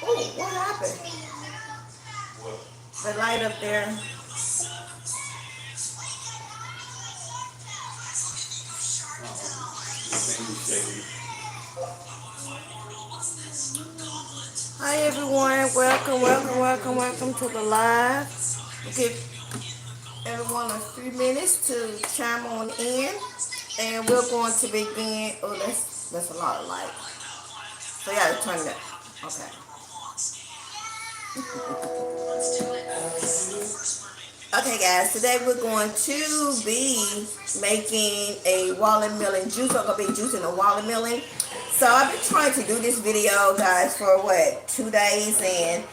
Oh, what happened? The light up there. Hi everyone, welcome to the live. We'll give everyone a few minutes to chime on in, and we're going to begin. Oh, that's a lot of light. So yeah, turn that. Okay. Okay, guys. Today we're going to be making a watermelon juice. I'm gonna be juicing a watermelon. So I've been trying to do this video, guys, for what 2 days, and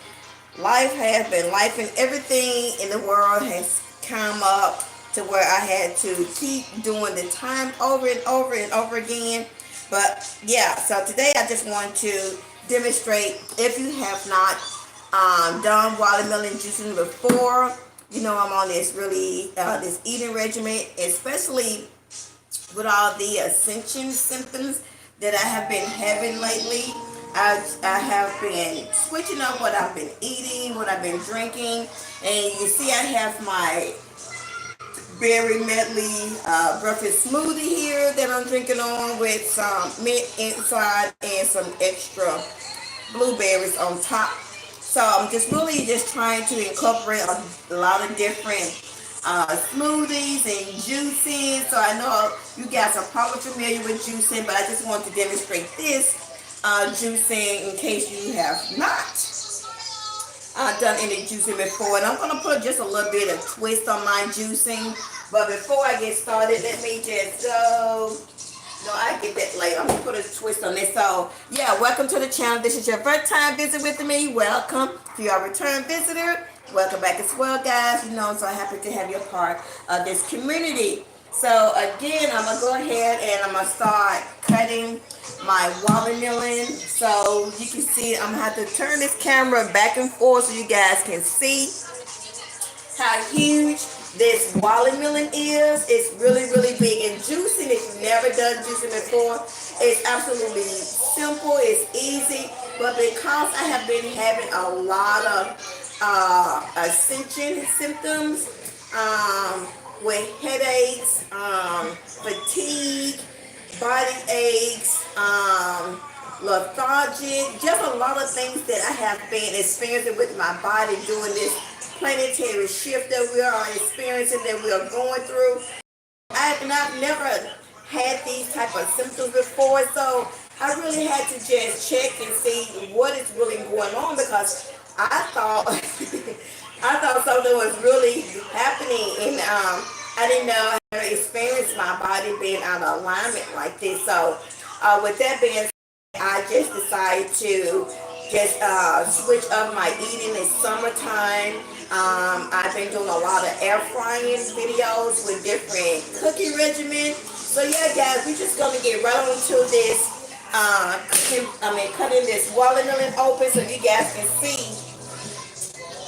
life has been life, and everything in the world has come up to where I had to keep doing the time over and over and over again. But yeah, so today I just want to demonstrate, if you have not done watermelon juicing before, you know I'm on this really this eating regimen, especially with all the ascension symptoms that I have been having lately. I have been switching up what I've been eating, what I've been drinking, and you see I have my berry medley breakfast smoothie here that I'm drinking on with some mint inside and some extra blueberries on top. So I'm just really just trying to incorporate a lot of different smoothies and juicing. So I know you guys are probably familiar with juicing, but I just want to demonstrate this juicing in case you have not done any juicing before. And I'm going to put just a little bit of twist on my juicing. But before I get started, let me just go. No, I get that later. I'm going to put a twist on this. So, yeah, welcome to the channel. This is your first time visit with me. Welcome. If you are a return visitor, welcome back as well, guys. You know, I'm so happy to have you a part of this community. So, again, I'm going to go ahead and I'm going to start cutting my watermelon. So, you can see I'm going to have to turn this camera back and forth so you guys can see how huge this watermelon is. It's really, really big. And juicing, if you've never done juicing before, it's absolutely simple. It's easy. But because I have been having a lot of ascension symptoms, with headaches, fatigue, body aches, lethargic, just a lot of things that I have been experiencing with my body during this planetary shift that we are experiencing, that we are going through. I've never had these type of symptoms before, so I really had to just check and see what is really going on, because I thought I thought something was really happening, and I didn't know how to experience my body being out of alignment like this. So with that being said, I just decided to just switch up my eating. It's summertime. I've been doing a lot of air frying videos with different cooking regimens. So yeah, guys, we're just gonna get right on to this. Cutting this watermelon open so you guys can see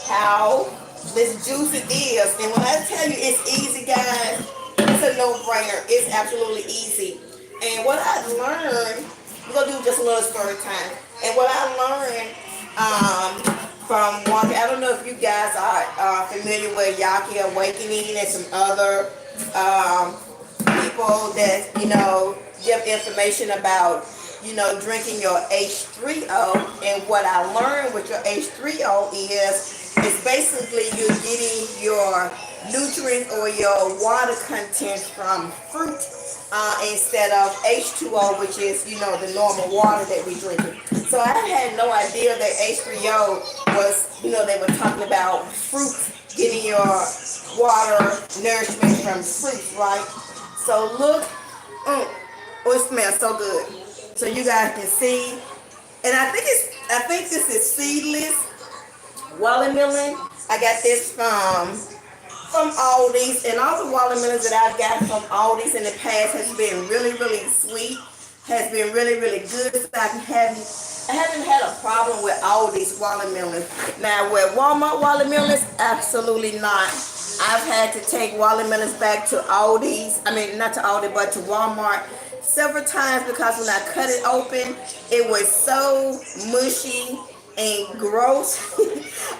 how this juice it is. And when I tell you it's easy, guys, it's a no-brainer. It's absolutely easy. And what I learned, we're gonna do just a little story time. And what I learned from walking, I don't know if you guys are familiar with Yaki Awakening and some other people that give information about drinking your H3O. And what I learned with your H3O is basically you're getting your nutrients or your water content from fruit instead of H2O, which is the normal water that we drinking. So I had no idea that H3O was, they were talking about fruit, getting your water nourishment from fruit, right? So look, oh, it smells so good. So you guys can see, and I think this is seedless watermelon. I got this from Aldi's, and all the watermelons that I've got from Aldi's in the past has been really, really sweet, has been really, really good. So I haven't had a problem with Aldi's watermelons. Now with Walmart watermelons, absolutely not. I've had to take watermelons back to Aldi's. I mean, not to Aldi, but to Walmart several times, because when I cut it open, it was so mushy and gross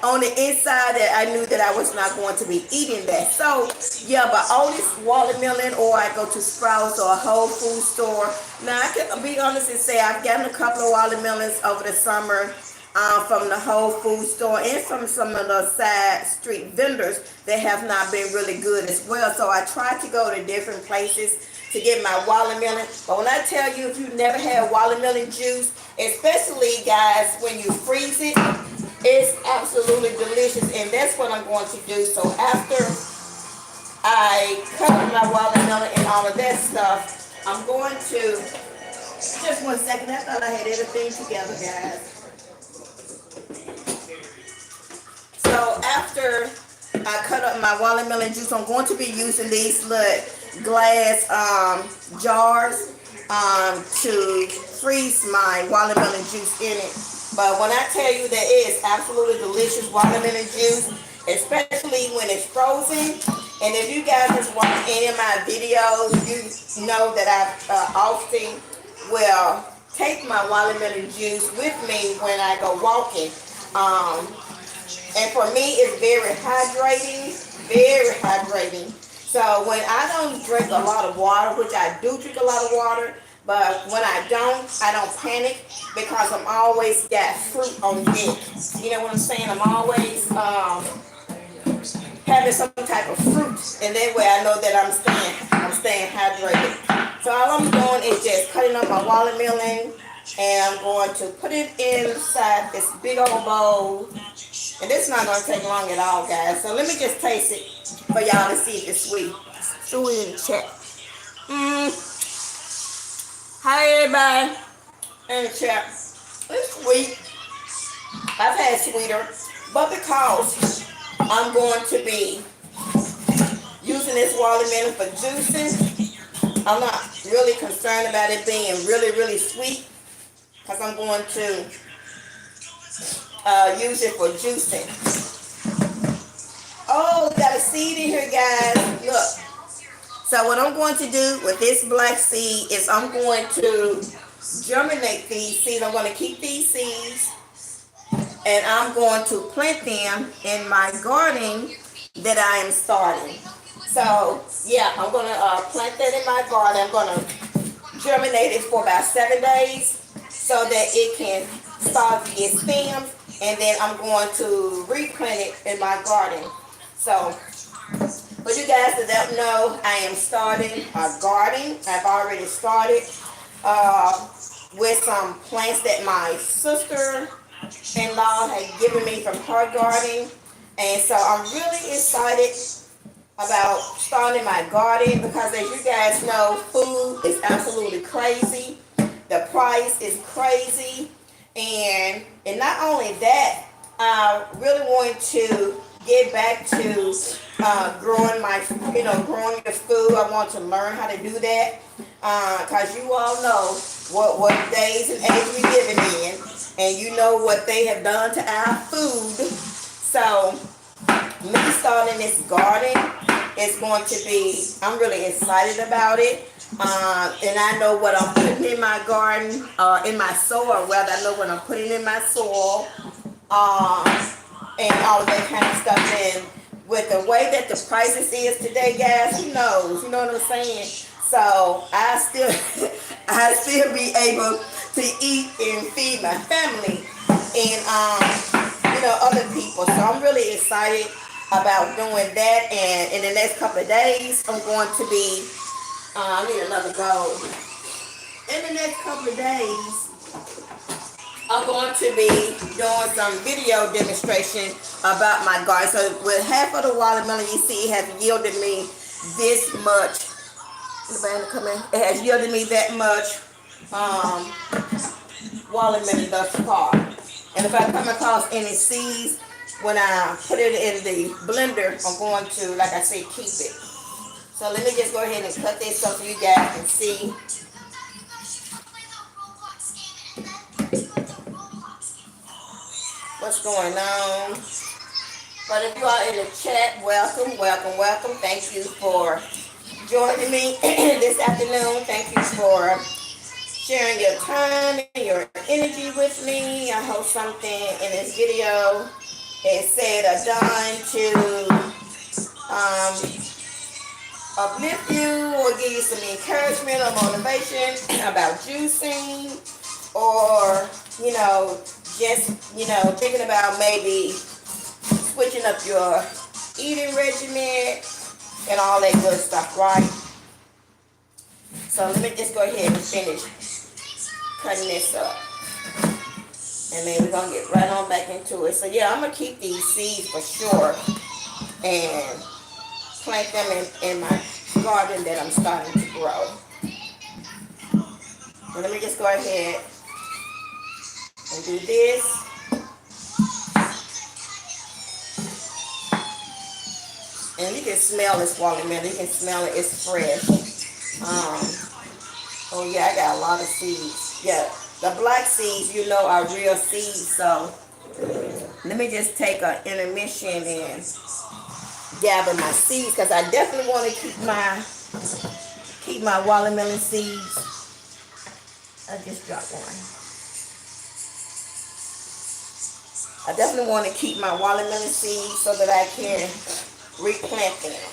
on the inside that I knew that I was not going to be eating that. So yeah, but all this watermelon, or I go to Sprouts or a Whole Food store. Now I can be honest and say I've gotten a couple of watermelons over the summer from the Whole Food store and from some of the side street vendors that have not been really good as well. So I try to go to different places to get my watermelon. But when I tell you, if you never had watermelon juice, especially guys when you freeze it, it's absolutely delicious. And that's what I'm going to do. So after I cut my watermelon and all of that stuff, I'm going to, just 1 second, I thought I had everything together, guys. So after I cut up my watermelon juice, I'm going to be using these little glass jars to freeze my watermelon juice in it. But when I tell you that it is absolutely delicious watermelon juice, especially when it's frozen. And if you guys just watch any of my videos, you know that I often will take my watermelon juice with me when I go walking. And for me, it's very hydrating, very hydrating. So when I don't drink a lot of water, which I do drink a lot of water, but when I don't panic because I'm always got fruit on deck. You know what I'm saying? I'm always having some type of fruit, and that way I know that I'm staying hydrated. So all I'm doing is just cutting up my watermelon, and I'm going to put it inside this big old bowl. And this is not going to take long at all, guys. So let me just taste it for y'all to see if it's sweet. Throw it in the chat. Hi, everybody. In the chat. It's sweet. I've had sweeter. But because I'm going to be using this watermelon for juicing, I'm not really concerned about it being really, really sweet. Because I'm going to use it for juicing. Oh, we got a seed in here, guys. Look. So what I'm going to do with this black seed is I'm going to germinate these seeds. I'm going to keep these seeds, and I'm going to plant them in my garden that I am starting. So yeah, I'm going to plant that in my garden. I'm going to germinate it for about 7 days so that it can start to get stems, and then I'm going to replant it in my garden. So for you guys that don't know, I am starting a garden. I've already started with some plants that my sister-in-law had given me from her garden. And so I'm really excited about starting my garden because, as you guys know, food is absolutely crazy. The price is crazy. And not only that, I really want to get back to growing growing the food. I want to learn how to do that because you all know what days and age we're living in, and you know what they have done to our food. So me starting this garden is going to be, I'm really excited about it. And I know what I'm putting in my garden, in my soil. Rather, I know what I'm putting in my soil. And all of that kind of stuff. And with the way that the prices is today, guys, who knows? You know what I'm saying? So I still be able to eat and feed my family and other people. So I'm really excited about doing that. And in the next couple of days, I'm going to be I need another bowl. In the next couple of days, I'm going to be doing some video demonstration about my garden. So with half of the watermelon, you see, it has yielded me this much. It has yielded me that much watermelon thus far. And if I come across any seeds, when I put it in the blender, I'm going to, like I said, keep it. So let me just go ahead and cut this so you guys can see. What's going on? But if you are in the chat, welcome, welcome, welcome. Thank you for joining me this afternoon. Thank you for sharing your time and your energy with me. I hope something in this video is said or done to uplift you or give you some encouragement or motivation about juicing, or just thinking about maybe switching up your eating regimen and all that good stuff, right? So let me just go ahead and finish cutting this up, and then we're gonna get right on back into it. So yeah, I'm gonna keep these seeds for sure and plant them in my garden that I'm starting to grow. So let me just go ahead and do this. And you can smell this watermelon. You can smell it. It's fresh. Oh yeah, I got a lot of seeds. Yeah, the black seeds, are real seeds. So let me just take an intermission and gather my seeds, because I definitely want to keep my watermelon seeds. I just dropped one. I definitely want to keep my watermelon seeds so that I can replant them.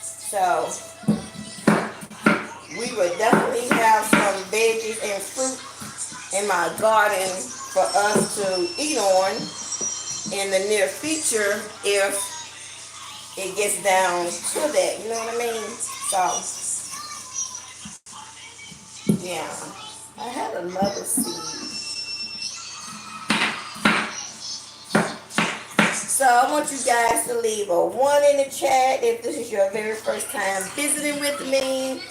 So we would definitely have some veggies and fruit in my garden for us to eat on in the near future if it gets down to that. You know what I mean? So yeah, I had another seed. So I want you guys to leave a 1 in the chat if this is your very first time visiting with me.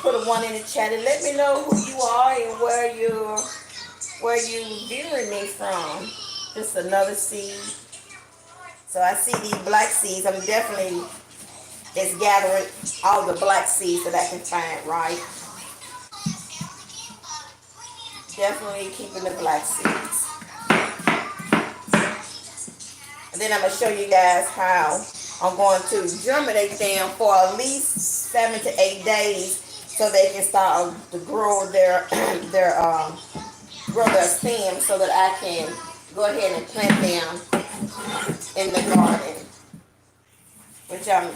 Put a 1 in the chat and let me know who you are and where you viewing me from. Just another seed. So I see these black seeds. I'm definitely just gathering all the black seeds that I can find, right? Definitely keeping the black seeds. And then I'm going to show you guys how I'm going to germinate them for at least 7 to 8 days so they can start to grow their stem, so that I can go ahead and plant them in the garden. Which I'm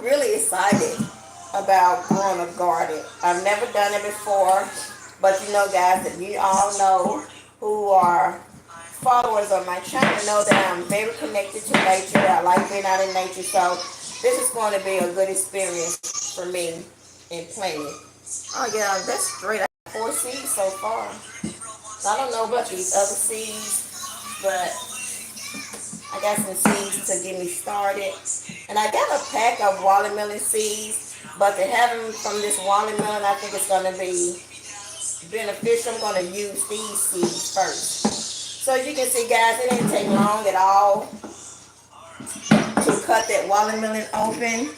really excited about growing a garden. I've never done it before, but guys, that you all know who are followers of my channel know that I'm very connected to nature. I like being out in nature, so this is going to be a good experience for me in planting. Oh yeah, that's great. I got 4 seeds so far. So I don't know about these other seeds, but I got some seeds to get me started. And I got a pack of watermelon seeds, but to have them from this watermelon, I think it's going to be beneficial. I'm going to use these seeds first. So as you can see, guys, it didn't take long at all to cut that watermelon open.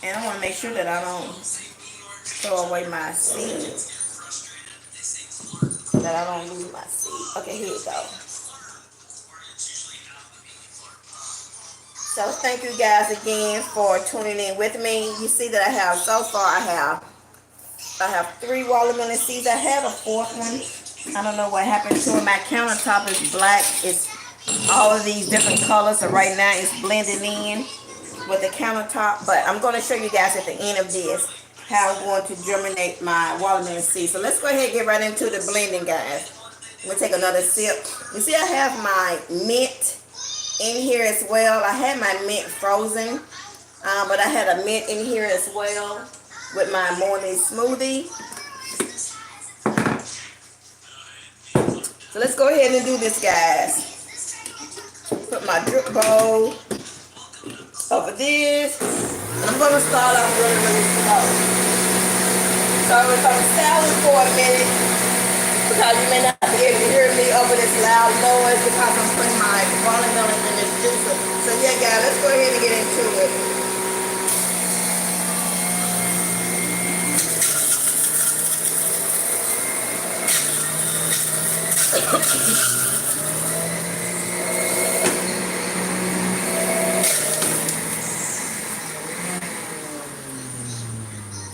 And I want to make sure that I don't throw away my seeds, that I don't lose my seed. Okay, here we go. So thank you guys again for tuning in with me. You see that I have, so far I have 3 watermelon seeds. I have a 4th one. I don't know what happened to it. My countertop is black. It's all of these different colors. So right now it's blending in with the countertop. But I'm going to show you guys at the end of this how I'm going to germinate my watermelon seeds. So let's go ahead and get right into the blending, guys. I'm going to take another sip. You see I have my mint in here as well. I had my mint frozen, but I had a mint in here as well with my morning smoothie. So let's go ahead and do this, guys. Put my drip bowl over this. And I'm going to start off really, really slow. So if I'm silent for a minute, because you may not be able to hear me over this loud noise because I'm putting my watermelon in this juicer. So yeah, guys, let's go ahead and get into it.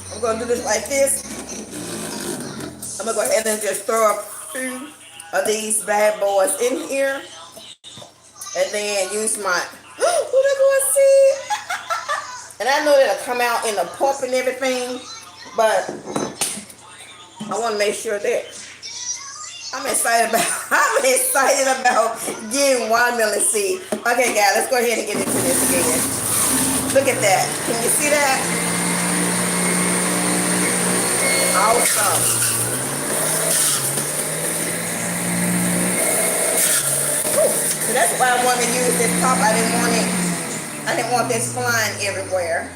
I'm gonna do this like this. I'm gonna go ahead and just throw a few of these bad boys in here, and then use my who they gonna see? And I know that'll come out in the pulp and everything, but I want to make sure that I'm excited about getting watermelon seed. Okay, guys, let's go ahead and get into this again. Look at that. Can you see that? Awesome. So that's why I want to use this top. I didn't want this flying everywhere.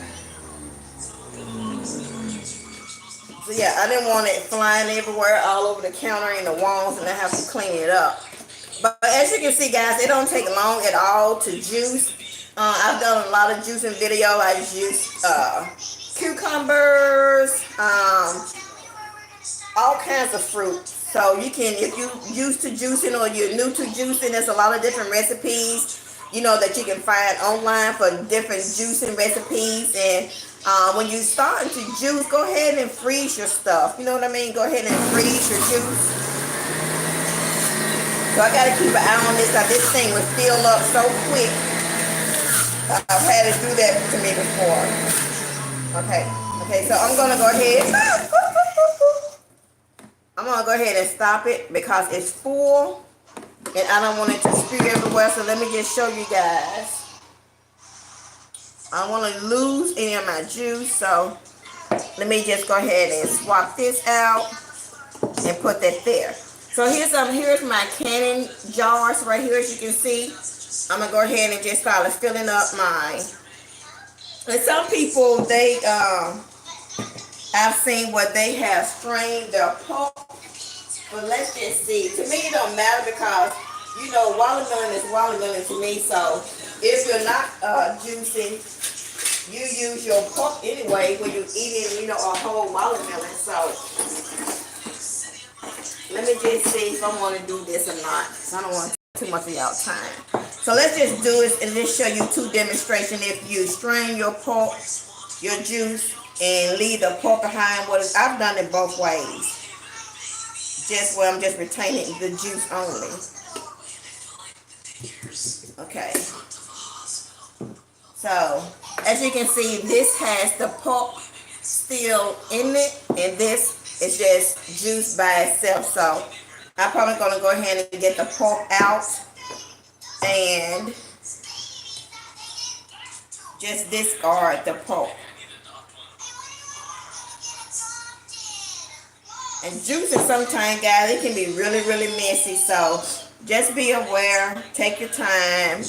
So yeah, I didn't want it flying everywhere, all over the counter and the walls, and I have to clean it up. But as you can see, guys, it don't take long at all to juice. I've done a lot of juicing video. I juice cucumbers, all kinds of fruit. So you can, if you're used to juicing or you're new to juicing, there's a lot of different recipes, you know, that you can find online for different juicing recipes. And when you starting to juice, go ahead and freeze your stuff. You know what I mean? Go ahead and freeze your juice. So I got to keep an eye on this, because this thing will fill up so quick. I've had it do that to me before. Okay, so I'm going to go ahead. I'm going to go ahead and stop it because it's full. And I don't want it to spew everywhere. So let me just show you guys. I don't want to lose any of my juice. So let me just go ahead and swap this out and put that there. So here's my canning jars right here, as you can see. I'm going to go ahead and just start filling up mine. And some people, I've seen what they have strained their pulp. But let's just see. To me, it don't matter because, you know, watermelon is watermelon to me. So if you're not juicing, you use your pulp anyway when you're eating, you know, a whole watermelon. So let me just see if I want to do this or not. I don't want too much of y'all time. So let's just do it and just show you two demonstrations. If you strain your pulp, your juice, and leave the pulp behind. I've done it both ways. Just where I'm just retaining the juice only. Okay. So as you can see, this has the pulp still in it, and this is just juice by itself. So I'm probably going to go ahead and get the pulp out and just discard the pulp. And juicing sometimes, guys, it can be really, really messy. So just be aware, take your time,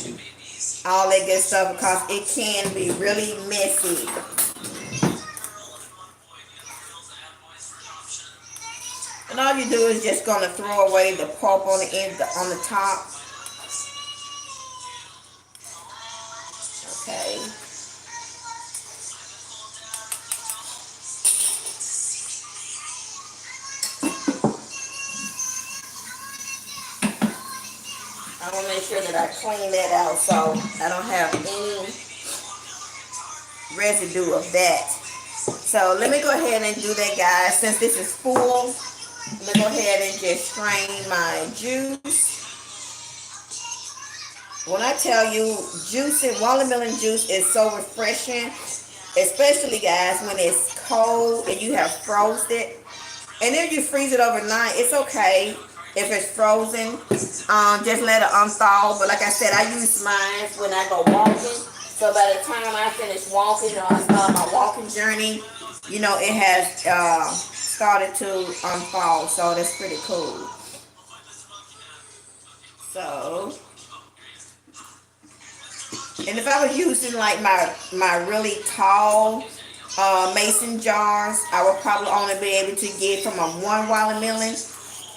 all that good stuff, because it can be really messy. And all you do is just going to throw away the pulp on the end, on the top. Okay. I want to make sure that I clean that out so I don't have any residue of that. So let me go ahead and do that, guys. Since this is full, let me go ahead and just strain my juice. When I tell you, juicing, watermelon juice is so refreshing, especially, guys, when it's cold and you have froze it. And if you freeze it overnight, it's okay. If it's frozen, just let it unthaw. But like I said, I use mine when I go walking. So by the time I finish walking or I start my walking journey, you know, it has started to unthaw. So that's pretty cool. So, and if I was using like my really tall mason jars, I would probably only be able to get from a one watermelon.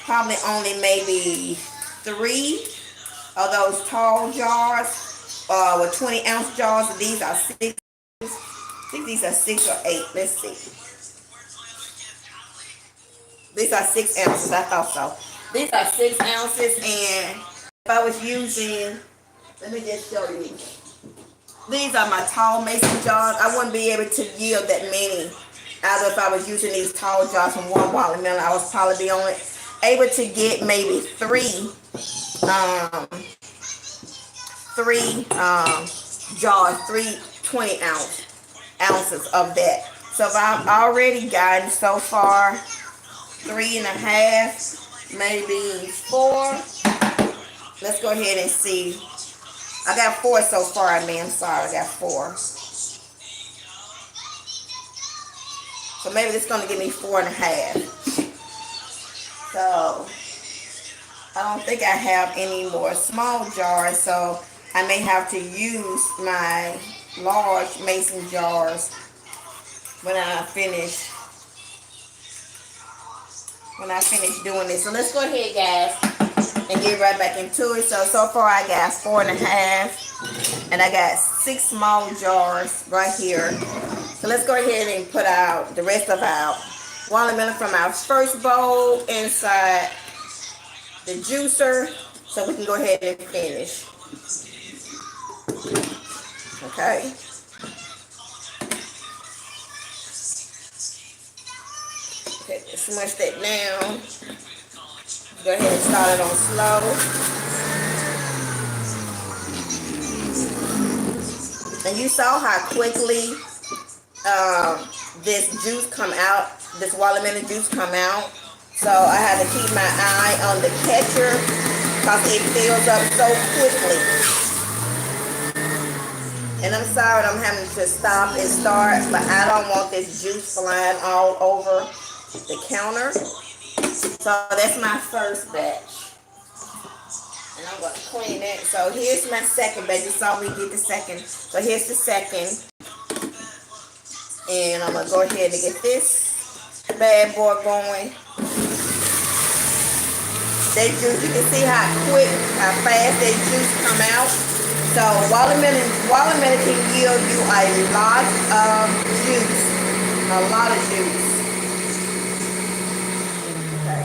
Probably only maybe 3 of those tall jars with 20-ounce jars. These are 6. I think these are 6 or 8. Let's see. These are 6 ounces. I thought so. These are 6 ounces, and if I was using, let me just show you. These are my tall mason jars. I wouldn't be able to yield that many Either if I was using these tall jars from one watermelon, I was probably be only able to get maybe um, three jars, three 20 ounces of that. So if I've already gotten so far 3.5, maybe 4. Let's go ahead and see. I got 4 so far. I'm sorry, I got 4. So maybe it's gonna give me 4.5. So I don't think I have any more small jars, so I may have to use my large mason jars when I finish doing this. So let's go ahead, guys, and get right back into it. So far I got 4.5, and I got 6 small jars right here. So let's go ahead and put out the rest of our watermelon from our first bowl inside the juicer, so we can go ahead and finish. Okay. Okay, smush that down. Go ahead and start it on slow. And you saw how quickly this juice come out, this watermelon juice come out. So I had to keep my eye on the catcher because it fills up so quickly. And I'm sorry I'm having to stop and start, but I don't want this juice flying all over the counter. So that's my first batch. And I'm going to clean it. So here's my second batch. You saw me get the second. So here's the second. And I'm going to go ahead and get this bad boy going. That juice, you can see how quick, how fast that juice come out. So watermelon can yield you a lot of juice. A lot of juice. Okay.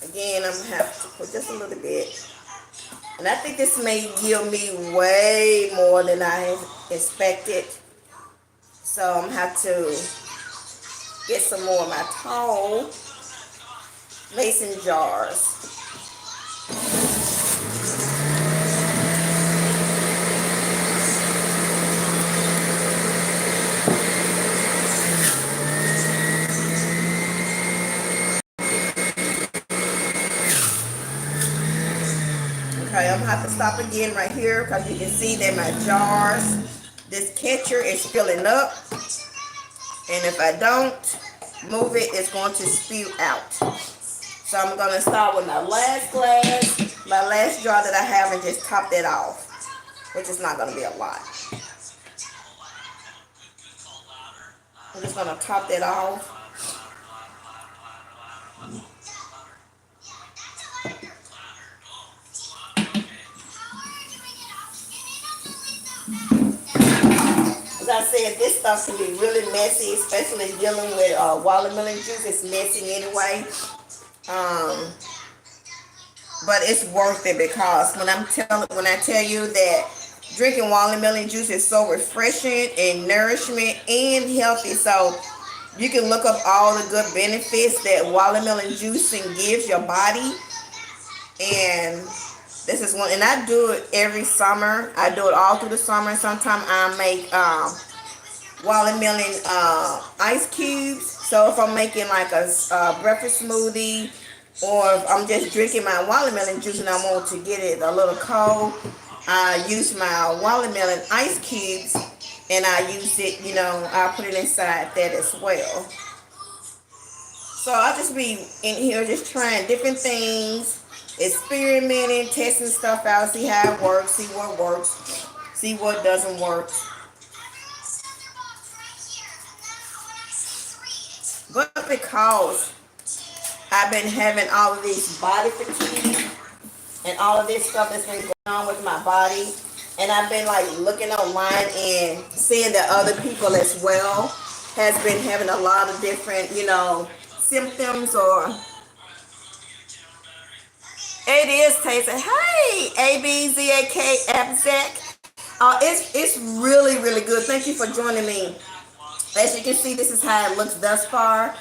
Again, I'm going to have to put just a little bit. And I think this may yield me way more than I expected. So I'm going to have to get some more of my tall mason jars. Okay, I'm going to have to stop again right here because you can see that my jars, this catcher is filling up. And if I don't move it, it's going to spew out. So I'm going to start with my last glass, my last jar that I have, and just top that off, which is not going to be a lot. I'm just going to top that off. As I said, this stuff can be really messy, especially dealing with watermelon juice. It's messy anyway. But it's worth it because when I tell you that drinking watermelon juice is so refreshing and nourishment and healthy. So you can look up all the good benefits that watermelon juicing gives your body. And this is one, and I do it every summer. I do it all through the summer. Sometimes I make watermelon ice cubes. So if I'm making like a breakfast smoothie, or if I'm just drinking my watermelon juice and I want to get it a little cold, I use my watermelon ice cubes, and I use it, I put it inside that as well. So I'll just be in here just trying different things, experimenting, testing stuff out, see how it works, see what works, see what doesn't work. But because I've been having all of this body fatigue and all of this stuff that's been going on with my body, and I've been like looking online and seeing that other people as well has been having a lot of different, symptoms, or it is tasting. Hey, ABZAK Abzak. It's really, really good. Thank you for joining me. As you can see, this is how it looks thus far.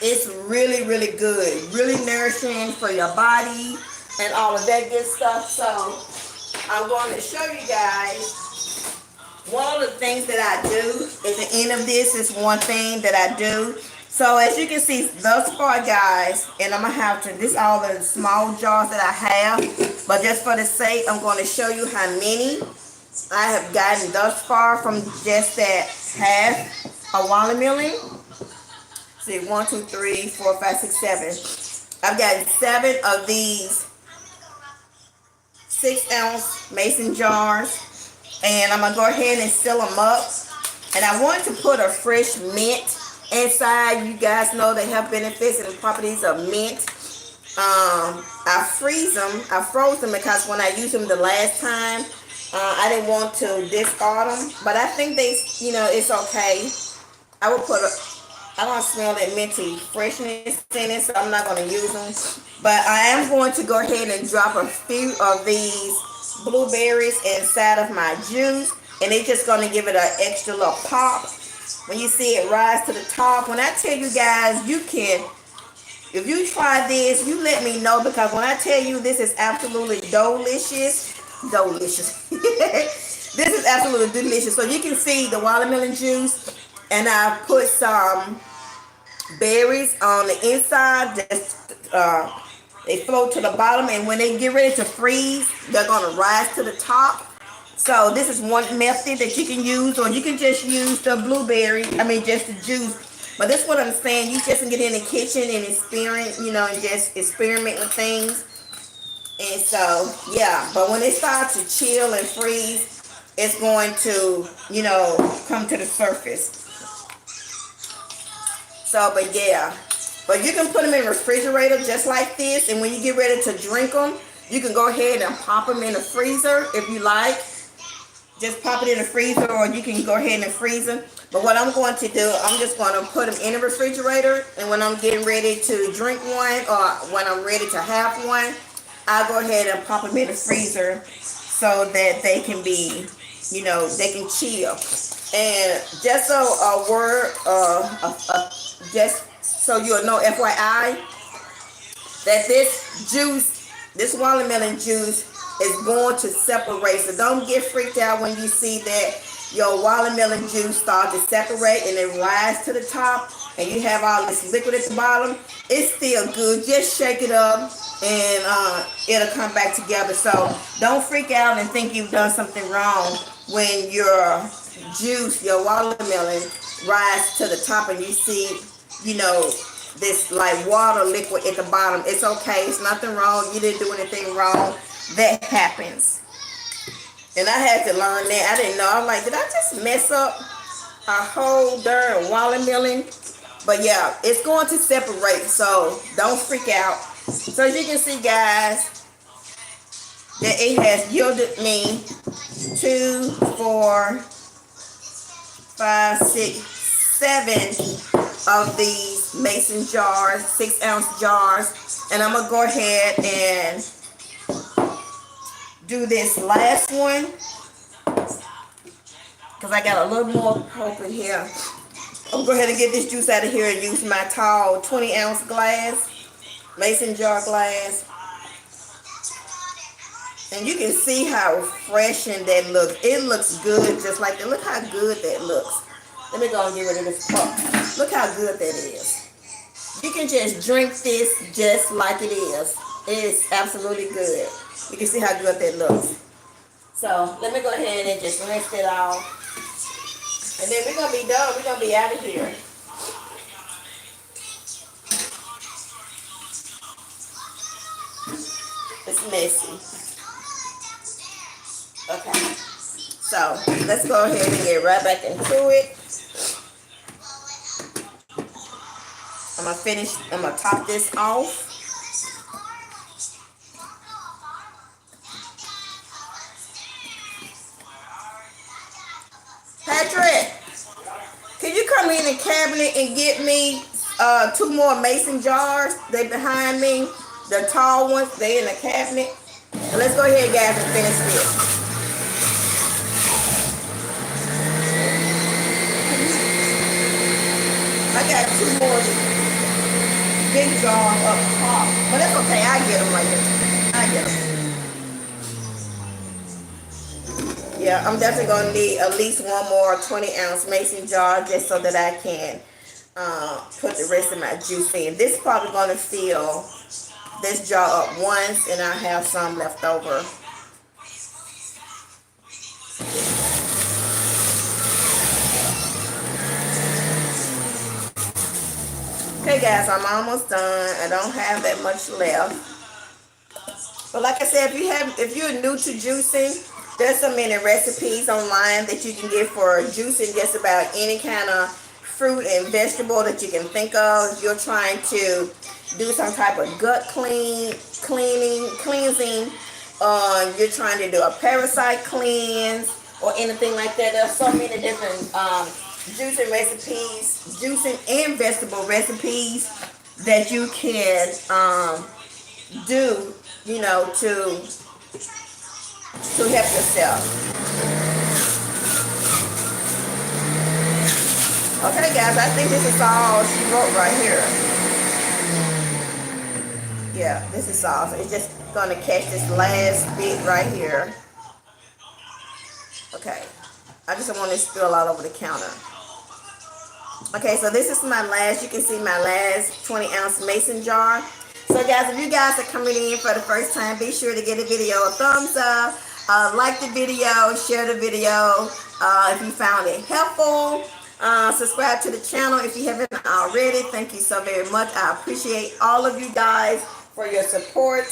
It's really, really good. Really nourishing for your body and all of that good stuff. So I'm going to show you guys one of the things that I do. At the end of this is one thing that I do. So as you can see thus far, guys, and I'm going to have to, this all the small jars that I have. But just for the sake, I'm going to show you how many I have gotten thus far from just that half a watermelon. See, 1, 2, 3, 4, 5, 6, 7. I've gotten 7 of these 6-ounce mason jars. And I'm going to go ahead and fill them up. And I want to put a fresh mint inside. You guys know the health benefits and properties of mint. I freeze them. I froze them because when I used them the last time, I didn't want to discard them. But I think they, it's okay. I will put I don't smell that minty freshness in it, so I'm not going to use them. But I am going to go ahead and drop a few of these blueberries inside of my juice, and it's just going to give it an extra little pop when you see it rise to the top. When I tell you guys, you can, if you try this, you let me know, because when I tell you this is absolutely delicious. This is absolutely delicious. So you can see the watermelon juice, and I put some berries on the inside. Just they float to the bottom, and when they get ready to freeze, they're going to rise to the top. So this is one method that you can use, or you can just use the just the juice. But this is what I'm saying. You just can get in the kitchen and experiment, and just experiment with things. And so, yeah. But when it starts to chill and freeze, it's going to, come to the surface. So, but yeah. But you can put them in the refrigerator just like this. And when you get ready to drink them, you can go ahead and pop them in the freezer if you like. Just pop it in the freezer, or you can go ahead and freeze them. But what I'm going to do, I'm just going to put them in the refrigerator. And when I'm getting ready to drink one, or when I'm ready to have one, I'll go ahead and pop them in the freezer so that they can be, they can chill. And just so a word, just so you'll know, FYI, that this juice, this watermelon juice, is going to separate. So don't get freaked out when you see that your watermelon juice start to separate and then rise to the top, and you have all this liquid at the bottom. It's still good. Just shake it up, and it'll come back together. So don't freak out and think you've done something wrong when your juice, your watermelon, rise to the top and you see, this like water liquid at the bottom. It's okay. It's nothing wrong. You didn't do anything wrong. That happens. And I had to learn that. I didn't know. I'm like, did I just mess up a whole darn watermelon? But yeah, it's going to separate. So don't freak out. So as you can see, guys, that it has yielded me 2, 4, 5, 6, 7 of these mason jars, 6-ounce jars. And I'm going to go ahead and do this last one, because I got a little more hope in here. I'm going to go ahead and get this juice out of here and use my tall 20-ounce glass, mason jar glass. And you can see how refreshing that looks. It looks good just like that. Look how good that looks. Let me go and get rid of this cup. Look how good that is. You can just drink this just like it is. It is absolutely good. You can see how good that looks. So let me go ahead and just rinse it off. And then we're going to be done. We're going to be out of here. It's messy. Okay. So let's go ahead and get right back into it. I'm going to top this off. Patrick, can you come in the cabinet and get me 2 more mason jars? They behind me, the tall ones. They in the cabinet. And let's go ahead, guys, and finish this. two more big jars up top. But that's okay. I get them later. I get them. Yeah, I'm definitely going to need at least one more 20-ounce mason jar just so that I can put the rest of my juice in. This is probably going to fill this jar up once, and I have some left over. Okay guys, I'm almost done. I don't have that much left. But like I said, if you're new to juicing, there's so many recipes online that you can get for juicing just about any kind of fruit and vegetable that you can think of. If you're trying to do some type of gut cleansing, you're trying to do a parasite cleanse or anything like that. There's so many different juicing recipes, juicing and vegetable recipes that you can do, you know, to help yourself. Okay guys, I think this is all she wrote right here. Yeah, this is all. So it's just gonna catch this last bit right here. Okay, I just don't want it to spill all over the counter. Okay, so this is my last, you can see my last 20-ounce mason jar. So guys, if you guys are coming in for the first time, be sure to give the video a thumbs up, like the video, share the video if you found it helpful. Subscribe to the channel if you haven't already. Thank you so very much. I appreciate all of you guys for your support,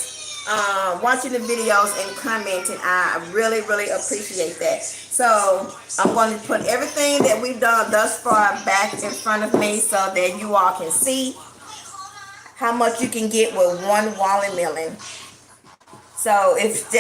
watching the videos and commenting. I really, really appreciate that. So I'm going to put everything that we've done thus far back in front of me so that you all can see how much you can get with one watermelon. So if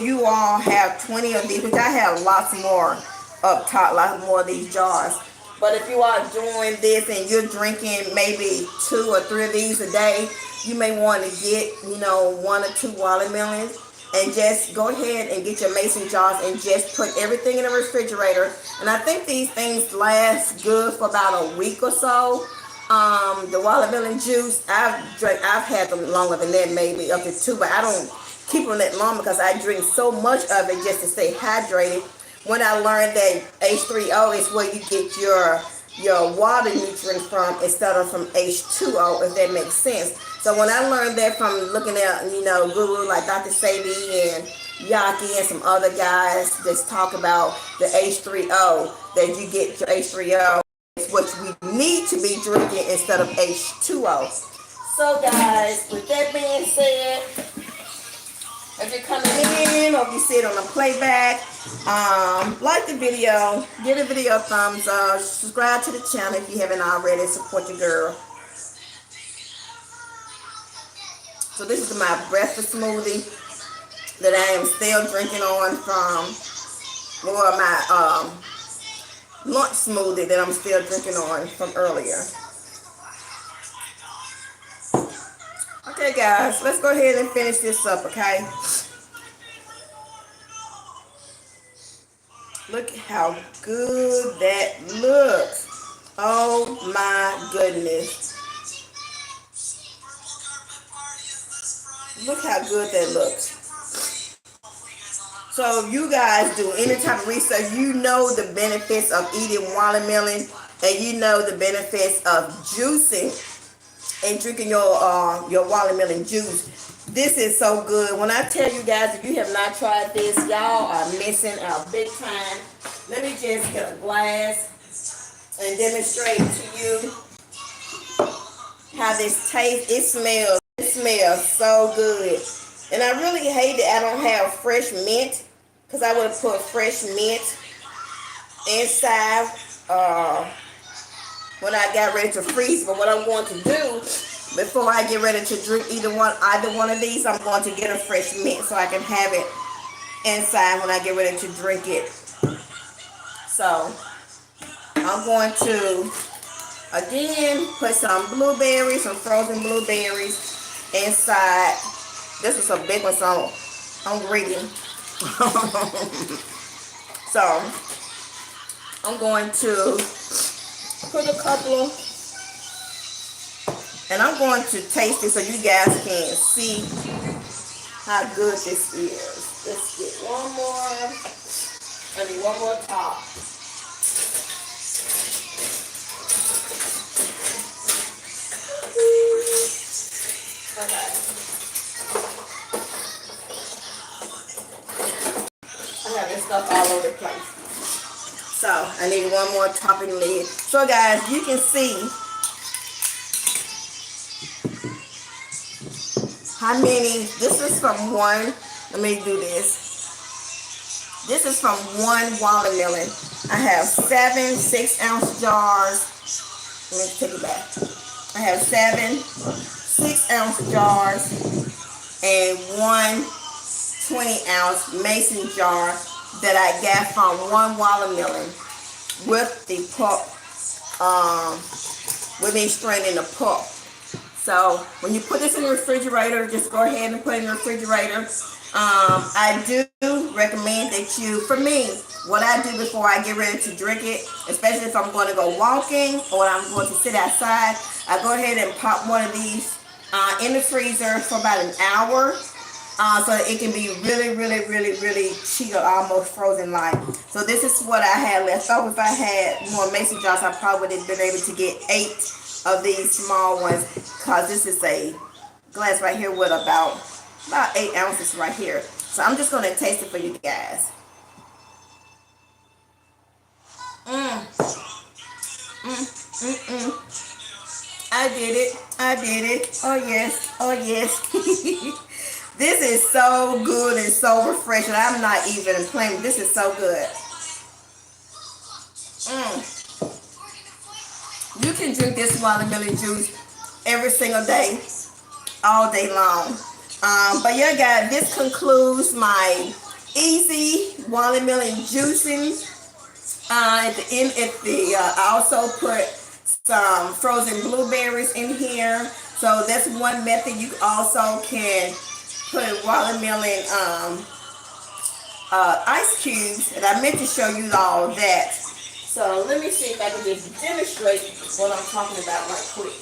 you all have 20 of these, which I have lots more up top, lots more of these jars. But if you are doing this and you're drinking maybe 2 or 3 of these a day, you may want to get, you know, 1 or 2 watermelons and just go ahead and get your mason jars and just put everything in the refrigerator. And I think these things last good for about a week or so. The watermelon juice, I've had them longer than that, maybe up to 2, but I don't keep them that long because I drink so much of it just to stay hydrated. When I learned that H3O is where you get your water nutrients from instead of from H2O, if that makes sense. So when I learned that from looking at, you know, gurus like Dr. Sadie and Yaki and some other guys that talk about the H3O, that you get your H3O, which we need to be drinking instead of H2O. So guys, with that being said, if you're coming in or if you see it on the playback, like the video, give the video a thumbs up, subscribe to the channel if you haven't already, support your girl. So this is my breakfast smoothie that I am still drinking on from, or my lunch smoothie that I'm still drinking on from earlier. Okay guys, let's go ahead and finish this up, okay? Look how good that looks. Oh my goodness. Look how good that looks. So if you guys do any type of research, you know the benefits of eating watermelon and you know the benefits of juicing and drinking your watermelon juice. This is so good. When I tell you guys, if you have not tried this, y'all are missing out big time. Let me just get a glass and demonstrate to you how this tastes. It smells so good. And I really hate that I don't have fresh mint, because I would have put fresh mint inside when I got ready to freeze. But what I'm going to do before I get ready to drink either one of these, I'm going to get a fresh mint so I can have it inside when I get ready to drink it. So I'm going to again put some blueberries, some frozen blueberries inside. This is a big one, so I'm greedy. So I'm going to put a couple And I'm going to taste it so you guys can see how good this is. Let's get one more. I need one more top. Okay. I have this stuff all over the place. So I need one more topping lid. So guys, you can see how many. This is from one. Let me do this. This is from one watermelon. I have 7 6-ounce jars. Let me take it back. I have 7 6-ounce jars and one 20-ounce mason jar that I got from one watermelon with the pulp, with me straining the pulp. So when you put this in the refrigerator, just go ahead and put it in the refrigerator. I do recommend that you, for me, what I do before I get ready to drink it, especially if I'm going to go walking or I'm going to sit outside, I go ahead and pop one of these in the freezer for about an hour. So it can be really cheap or almost frozen like. So this is what I had left over. If I had more mason jars, I probably would have been able to get 8 of these small ones, because this is a glass right here with about 8 ounces right here. So I'm just going to taste it for you guys. I did it. Oh yes. This is so good and so refreshing. I'm not even playing. This is so good. You can drink this watermelon juice every single day, all day long. But yeah, guys, this concludes my easy watermelon juicing. At the end, I also put some frozen blueberries in here. So that's one method. You also can put watermelon ice cubes, and I meant to show you all that. So let me see if I can just demonstrate what I'm talking about right quick.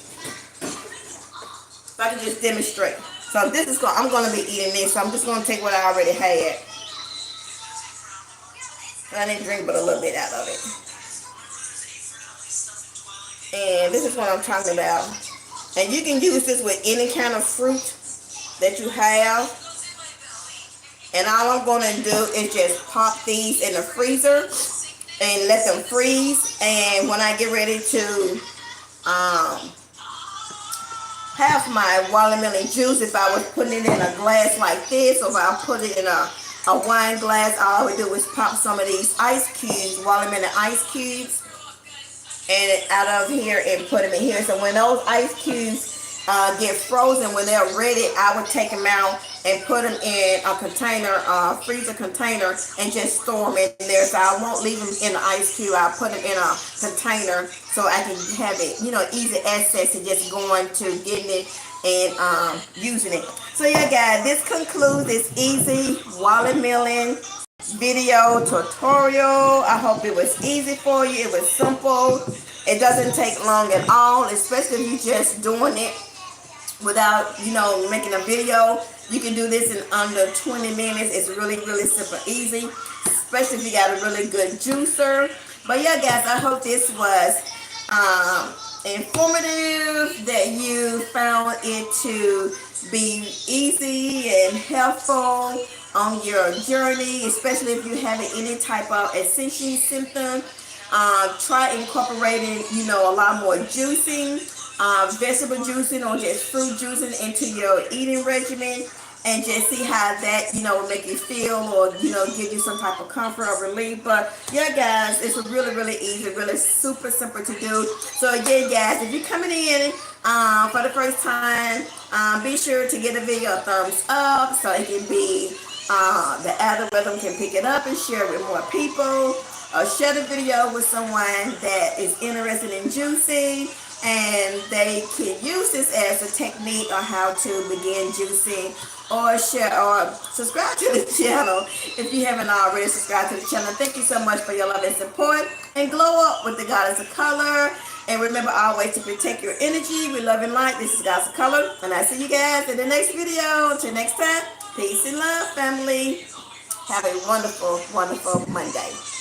If I can just demonstrate. So this is I'm going to be eating this, so I'm just going to take what I already had. I didn't drink but a little bit out of it. And this is what I'm talking about. And you can use this with any kind of fruit that you have. And all I'm going to do is just pop these in the freezer and let them freeze. And when I get ready to have my watermelon juice, if I was putting it in a glass like this, or if I put it in a wine glass, all I would do is pop some of these ice cubes, watermelon ice cubes, and out of here and put them in here. So when those ice cubes get frozen, when they're ready, I would take them out and put them in a container, freezer container, and just store them in there. So I won't leave them in the ice cube. I'll put them in a container so I can have it, easy access to just going to getting it and using it. So yeah, guys, this concludes this easy watermelon video tutorial. I hope it was easy for you. It was simple. It doesn't take long at all, especially if you're just doing it without making a video. You can do this in under 20 minutes. It's really super easy, especially if you got a really good juicer. But yeah, guys, I hope this was informative, that you found it to be easy and helpful on your journey, especially if you're having any type of ascension symptom. Try incorporating a lot more juicing, vegetable juicing, or just fruit juicing into your eating regimen, and just see how that will make you feel, or give you some type of comfort or relief. But yeah, guys, it's really easy, really super simple to do. So again, guys, if you're coming in for the first time, be sure to give the video a thumbs up so it can be the algorithm can pick it up and share it with more people. Share the video with someone that is interested in juicing, and they can use this as a technique on how to begin juicing, or share or subscribe to the channel if you haven't already subscribed to the channel. Thank you so much for your love and support, and glow up with the goddess of color. And remember always to protect your energy with love and light. This is God's Color. And I see you guys in the next video. Until next time, peace and love, family. Have a wonderful, wonderful Monday.